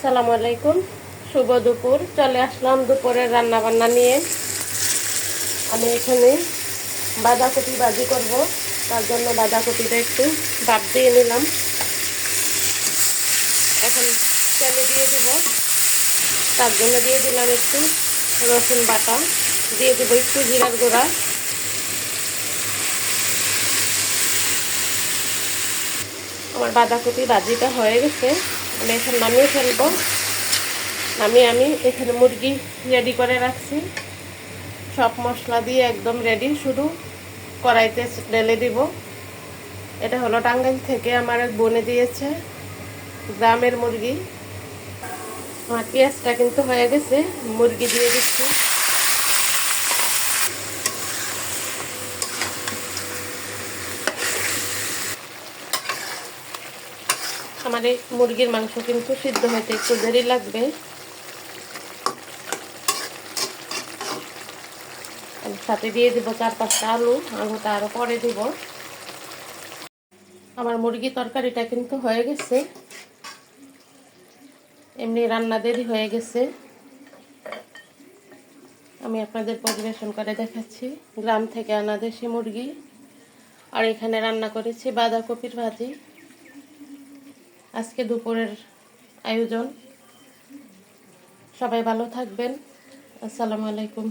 আসসালামু আলাইকুম, শুভ দুপুর। চলে আসলাম দুপুরের রান্না বান্না নিয়ে। আমি এখানে বাঁধাকপি ভাজি করব, তার জন্য বাঁধাকপিটা একটু ভাপ দিয়ে নিলাম। এখন তেলে দিয়ে দেব, তার জন্য দিয়ে দিলাম একটু রসুন বাটা, দিয়ে দেব একটু জিরার গুঁড়া। আমার বাঁধাকপি ভাজিটা হয়ে গেছে, আমি এখন নামিয়ে ফেলবো। আমি এখানে মুরগি রেডি করে রাখছি, সব মশলা দিয়ে একদম রেডি, শুধু কড়াইতে ঢেলে দিব। এটা হলো টাঙ্গাইল থেকে আমার এক বোনে দিয়েছে, গ্রামের মুরগি। আমার পেঁয়াজটা কিন্তু হয়ে গেছে, মুরগি দিয়ে দিচ্ছি। আমার এই মুরগির মাংস কিন্তু সিদ্ধ হতে একটু দেরি লাগবে। সাথে দিয়ে দিব 4-5টা আলুটা আরো পরে দিব। আমার মুরগি তরকারিটা কিন্তু হয়ে গেছে, এমনি রান্না দেরি হয়ে গেছে। আমি আপনাদের পরিবেশন করে দেখাচ্ছি। গ্রাম থেকে আনা দেশি মুরগি, আর এখানে রান্না করেছি বাঁধাকপির ভাজি। আজকে দুপুরের আয়োজন। সবাই ভালো থাকবেন। আসসালামু আলাইকুম।